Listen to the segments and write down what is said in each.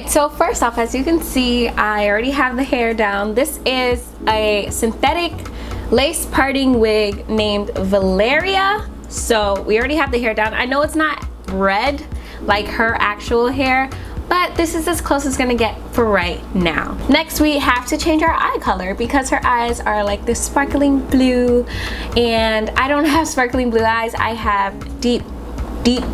Alright, so first off, as you can see, I already have the hair down. This is a synthetic lace parting wig named Valeria. So we already have the hair down. I know it's not red like her actual hair, but this is as close as it's gonna get for right now. Next, we have to change our eye color because her eyes are like this sparkling blue, and I don't have sparkling blue eyes. I have deep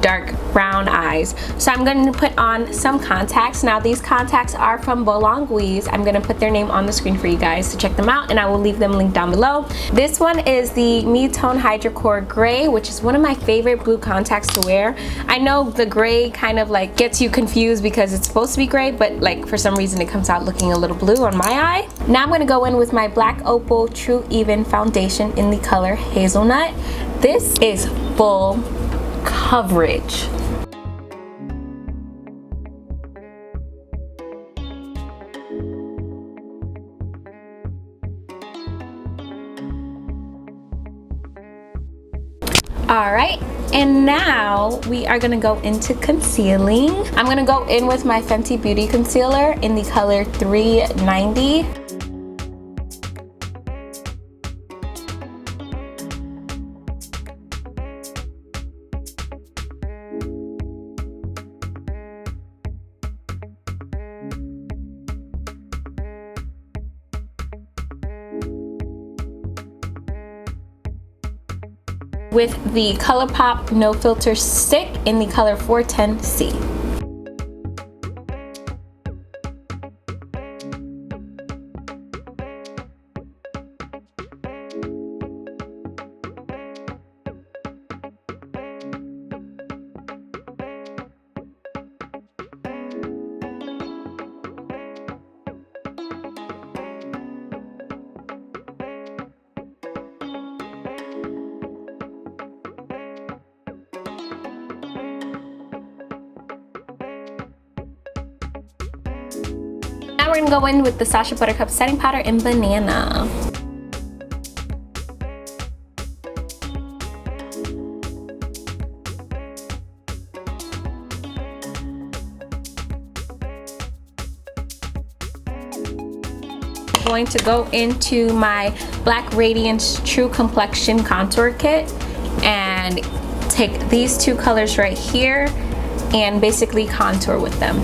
dark brown eyes. So I'm going to put on some contacts. Now these contacts are from Bolonguise. I'm going to put their name on the screen for you guys to check them out, and I will leave them linked down below. This one is the Me-Tone Hydrocore Gray, which is one of my favorite blue contacts to wear. I know the gray kind of like gets you confused because it's supposed to be gray, but like for some reason it comes out looking a little blue on my eye. Now I'm going to go in with my Black Opal True Even foundation in the color Hazelnut. This is full coverage. Alright, and now we are gonna go into concealing. I'm gonna go in with my Fenty Beauty concealer in the color 390. With the ColourPop No Filter Stick in the color 410C. Now we're gonna go in with the Sacha Buttercup setting powder in Banana. I'm going to go into my Black Radiance True Complexion Contour Kit and take these two colors right here and basically contour with them.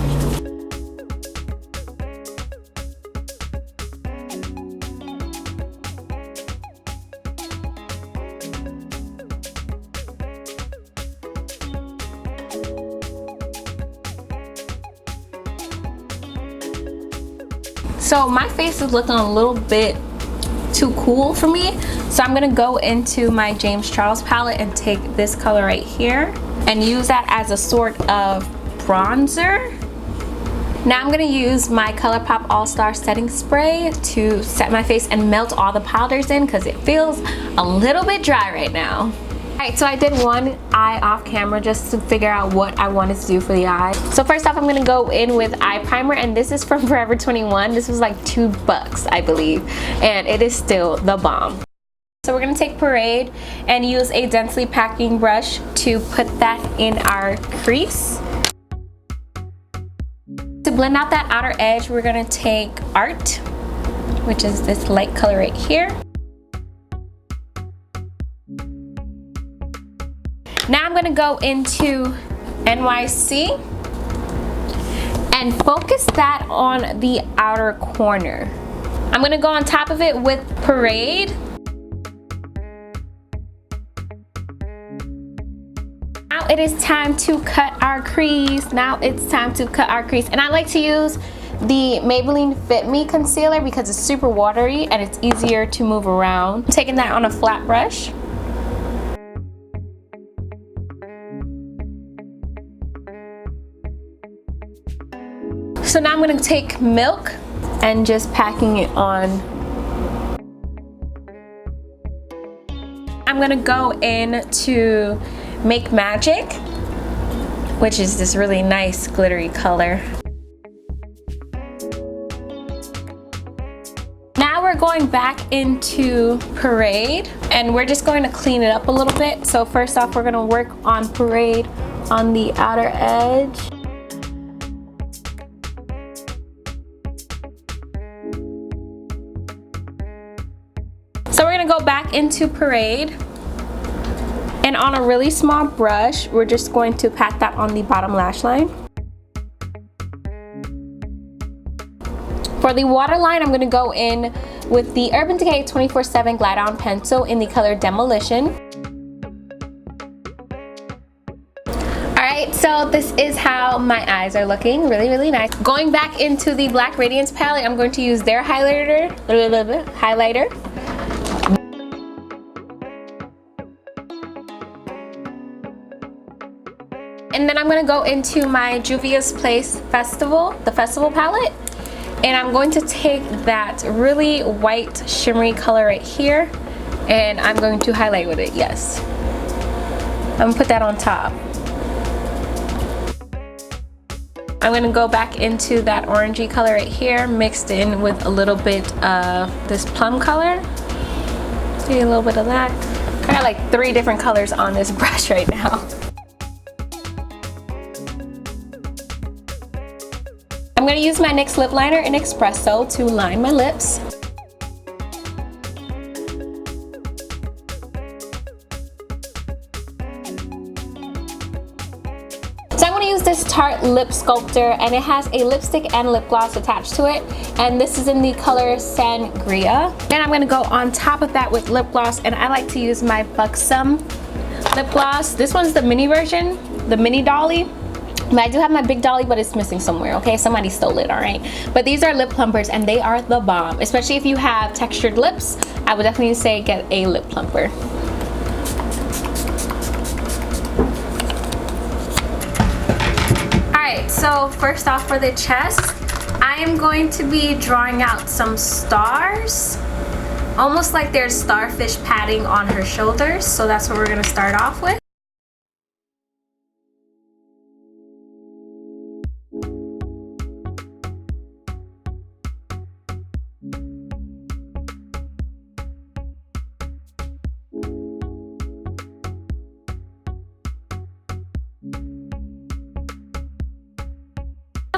So my face is looking a little bit too cool for me, so I'm gonna go into my James Charles palette and take this color right here and use that as a sort of bronzer. Now I'm gonna use my ColourPop All-Star Setting Spray to set my face and melt all the powders in because it feels a little bit dry right now. Alright, so I did one eye off camera just to figure out what I wanted to do for the eye. So first off, I'm gonna go in with eye primer, and this is from Forever 21. This was like $2, I believe, and it is still the bomb. So we're gonna take Parade and use a densely packing brush to put that in our crease. To blend out that outer edge, we're gonna take Art, which is this light color right here. Now I'm gonna go into NYC and focus that on the outer corner. I'm gonna go on top of it with Parade. Now it is time to cut our crease. And I like to use the Maybelline Fit Me concealer because it's super watery and it's easier to move around. I'm taking that on a flat brush. So now I'm going to take Milk and just packing it on. I'm going to go in to Make Magic, which is this really nice glittery color. Now we're going back into Parade and we're just going to clean it up a little bit. So first off, we're going to work on Parade on the outer edge. we're gonna go back into Parade. And on a really small brush, we're just going to pat that on the bottom lash line. For the waterline, I'm going to go in with the Urban Decay 24/7 Glide On Pencil in the color Demolition. Alright, so this is how my eyes are looking. Really, really nice. Going back into the Black Radiance palette, I'm going to use their highlighter. And then I'm going to go into my Juvia's Place Festival, the Festival palette. And I'm going to take that really white shimmery color right here. And I'm going to highlight with it, yes. I'm going to put that on top. I'm going to go back into that orangey color right here, mixed in with a little bit of this plum color. See a little bit of that. I got like 3 different colors on this brush right now. I'm going to use my NYX lip liner in Espresso to line my lips. So I'm going to use this Tarte Lip Sculptor, and it has a lipstick and lip gloss attached to it. And this is in the color Sangria. Then I'm going to go on top of that with lip gloss, and I like to use my Buxom lip gloss. This one's the mini version, the mini dolly. But I do have my big dolly, but it's missing somewhere, okay? Somebody stole it, all right? But these are lip plumpers, and they are the bomb. Especially if you have textured lips, I would definitely say get a lip plumper. All right, so first off for the chest, I am going to be drawing out some stars. Almost like there's starfish padding on her shoulders, so that's what we're gonna start off with.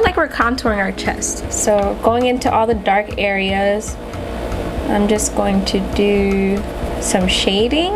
Like we're contouring our chest, so going into all the dark areas, I'm just going to do some shading.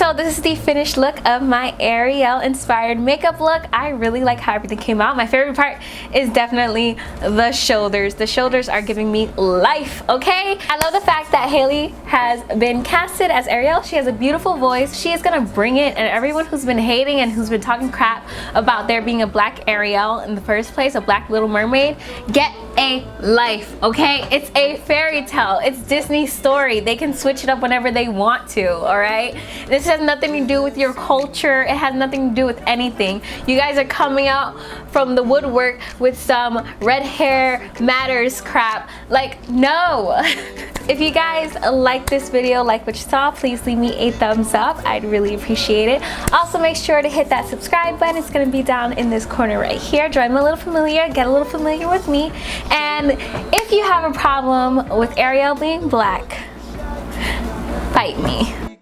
So this is the finished look of my Ariel inspired makeup look. I really like how everything came out. My favorite part is definitely the shoulders. The shoulders are giving me life, okay? I love the fact that Halle has been casted as Ariel. She has a beautiful voice. She is gonna bring it, and everyone who's been hating and who's been talking crap about there being a black Ariel in the first place, a black Little Mermaid, get a life, okay? It's a fairy tale. It's Disney's story. They can switch it up whenever they want to, all right? This has nothing to do with your culture. It has nothing to do with anything. You guys are coming out from the woodwork with some red hair matters crap. Like, no. If you guys like this video, like what you saw, please leave me a thumbs up. I'd really appreciate it. Also, make sure to hit that subscribe button. It's gonna be down in this corner right here. Join me a little familiar, get a little familiar with me. And if you have a problem with Ariel being black, fight me.